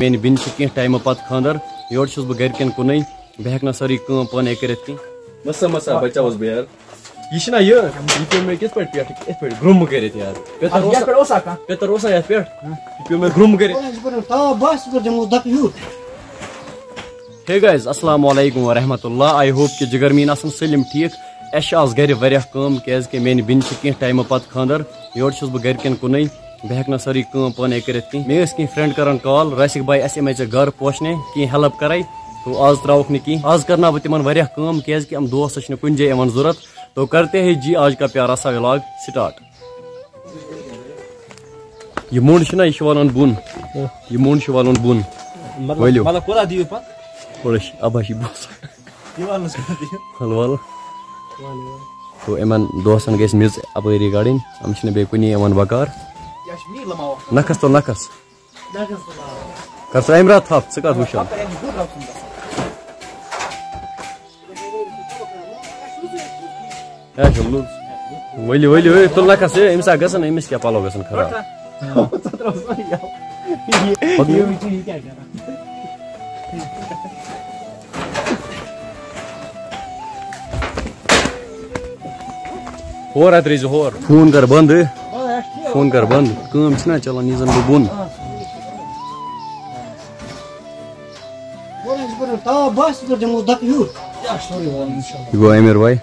میری بین کی ٹائم پتہ خاندر یور چھس بہ گرکن کن بہ ہیک نا ساری کام پانے کرت کی مسا مسا بچا اس بہ یار یہ چھنا یہ پیو میں کس پٹ پیٹ اس پٹ گرم کرت یار پیتر اوسا یت پٹ پیو میں گرم کرت ہے گائز السلام علیکم ورحمۃ اللہ آئی ہوپ کہ جگر مین آسن سلم ٹھیک اس آز گھر واریاہ کام کیاز کہ میری بین کی ٹائم پتہ خاندر یور چھس بہ گرکن کن بہ ہیک نا ساری کام پانے کرت کی مے کی فرینڈ کران کال راسک بھائی اس میں گھر پوشنے کی ہیلپ کرائی تو آز تراوک نی کی آز کرنا بہ تمن واریاہ کام کیاز کہ ہم دوست چھ کن جائے یوان ضرورت تو کرتے ہیں جی آج کا پیارا سا ولاگ سٹارٹ یہ مونڈ چھنا یہ والن بون یہ مونڈ چھ والن بون ولو مطلب کوتاہ دیو پت پڑش اباشی بوس حلوال تو امن دوستن گیس مز اپری گاڑین ہم چھن بے کنی یوان بکار نکھس تو نکھس کر سا امرات تھپ ثہ کر وچھان ولو ولو تل نکھس امس گژھن امس کیا پلو گژھن خراب ہور ات ریز ہور فون کر بند فون کر بند کام چھنا چلان یہ زن بہ بون یہ گو امیر بھائی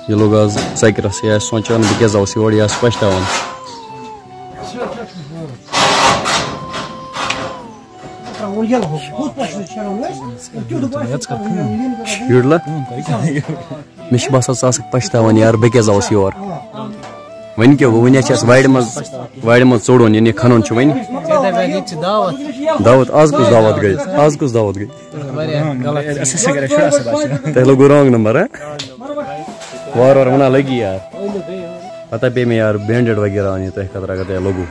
یہ لوگ آز سکرس یہ سوچان بہ کیاز آوس یور یہ پشتاوان یوڑلا مے چھ باسان ژٕ آسکھ پشتاوان یار بہ کیاز آوس یور ون کیا گو ون وارِ مز ژوڑن یعنی کھنن چھ ون دعوت آز کس دعوت گئی آز کس دعوت گئی تہ لوگو رانگ نمبر وار وار ونان لگی یار پتہ پے میں یار بینڈیڈ وغیرہ ان تہ خطرہ اگر تہ لوگو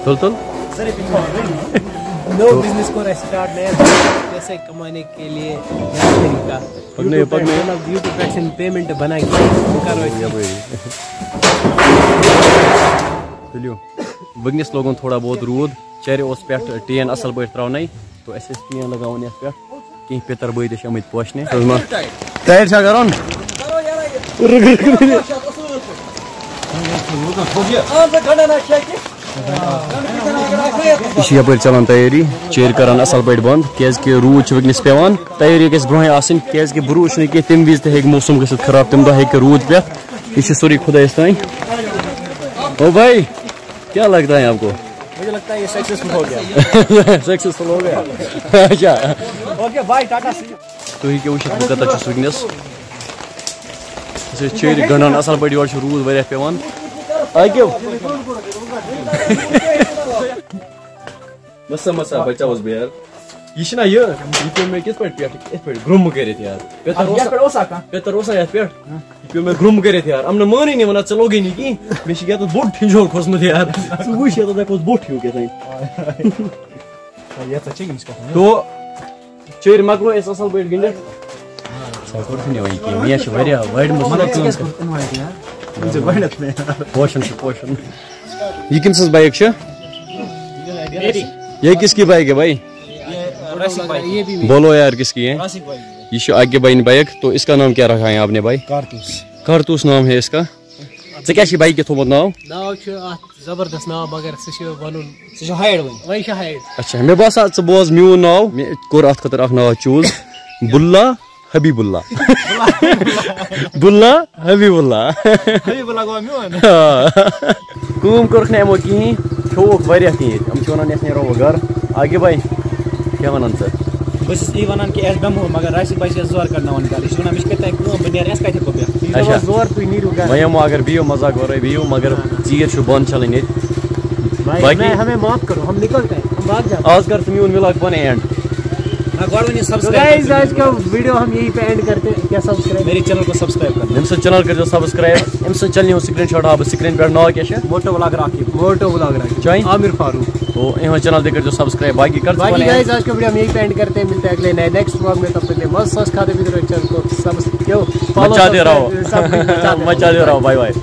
تل تل نو بزنس کو اسٹارٹ نیا پیسے کمانے کے لیے یوٹیوب پہ پیمنٹ بنا تلیو ونکس لوگن تھوڑا بہت رود چرِ اس پہ ٹین اصل پہ تراؤن تو اس ٹین لگاون یت پہ کہیں پتر بھائی تہ آمت پوشنے تیار چھا کرن یہ یپر چلان تیاری چیر کران اصل پہ بند کیاز کہ رود ونکس پیوان تیاری گھس برہ آسن کیاز کہ بروس نہیں کہ تم وز تہ موسم گھت خراب تم دہ ہیکہ رود پہ یہ سوری خدائس تین او بھائی کیا لگتا ہے آپ کو مجھے لگتا ہے یہ سکسیسفل ہو گیا سکسیسفل ہو گیا اچھا اوکے بھائی ٹاٹا تو یہ وچت بہ کتہ چھس ونکس چیر گنڈان اصل پہ یور رود واریاہ پیوان آگیو مسا مسا بچا اس بہ یار یہ چھنا یہ پیو میں کس پٹ پیٹ اس پٹ گرم کرت یار پیتر اوسا یت پٹ پیو میں گرم کرت یار امن مانی نہیں ونان ژٕ لوگی نی کی مے چھ یت بوٹ ٹھنجور کھوسمت یار ژٕ وچھ یت دپوس بوٹ ہیو کیتھن تو چیر مکلو اس اصل پٹ گنڈت سا کوٚر نہ وۄنۍ کینٛہہ مےٚ چھِ واریاہ وارِ منٛز پوشن پوشن یہ کم سز بائک یہ کس کی بائک ہے بھائی بولو یار کس کی ہے یہ آگے بھائی بائک تو اس کا نام کیا رکھا ہے آپ نے بھائی کارتوس نام ہے اس کا ژےٚ کیٛاہ چھُے بائکہِ تھوٚمُت ناو زبردست ناو مگر اچھا مےٚ باسان ژٕ بوز میون ناو مےٚ کوٚر اتھ خٲطرٕ اکھ ناو چوٗز بُلا حبیب اللہ بُلا حبیب اللہ کٲم کٔرٕکھ نہٕ یِمو کِہیٖنۍ کھیوٚوُکھ واریاہ کینٛہہ ییٚتہِ یِم چھِ وَنان یَتھ نیرو وۄنۍ گرٕ آگے بھائی کیٛاہ وَنان ژٕ بہٕ چھُس یی وَنان کہِ أسۍ بیٚہمو مگر راشد بھائی چھِ زورٕ کَڑناوان گرٕ یہِ چھُ وَنان مےٚ چھِ کَتہِ تانۍ کٲم بہٕ نیرٕ اَسہِ کَتہِ ہٮ۪کو بیٚہتھ اچھا زور تُہۍ نیٖرِو گرٕ وۄنۍ یِمو اگر بِہِو مزاق ورٲے بِہِو مگر ژیٖر چھُ بنٛد چھَلٕنۍ ییٚتہِ باقٕے ہمیں معاف کرو ہم نکلتے ہیں ہم بھاگ جاتے آز کر ژٕ میون وِلاگ پانَے اینڈ آج کا ویڈیو ہم یہی پہ اینڈ کرتے ہیں کیا سبسکرائب میرے چینل کو سبسکرائب کرنا أمۍ سٕنٛز چینل کٔرۍزیو سبسکرایب أمۍ سٕنٛز چینلہِ ہُنٛد سکریٖن شاٹ ہاو بہٕ سکریٖن پٮ۪ٹھ ناو کیٛاہ چھُ موٹو ولاگ راکی چٲنۍ عامر فاروق تو یِہٕنٛز چینل تہِ کٔرۍزیو سبسکرایب باقی کر باقی گائز آج کا ویڈیو ہم یہی پہ اینڈ کرتے ہیں ملتے ہیں اگلے نئے نیکسٹ ولاگ میں تب تک کے مست سوچ کھاتے بھی چینل کو مچاتے رہو بائے بائے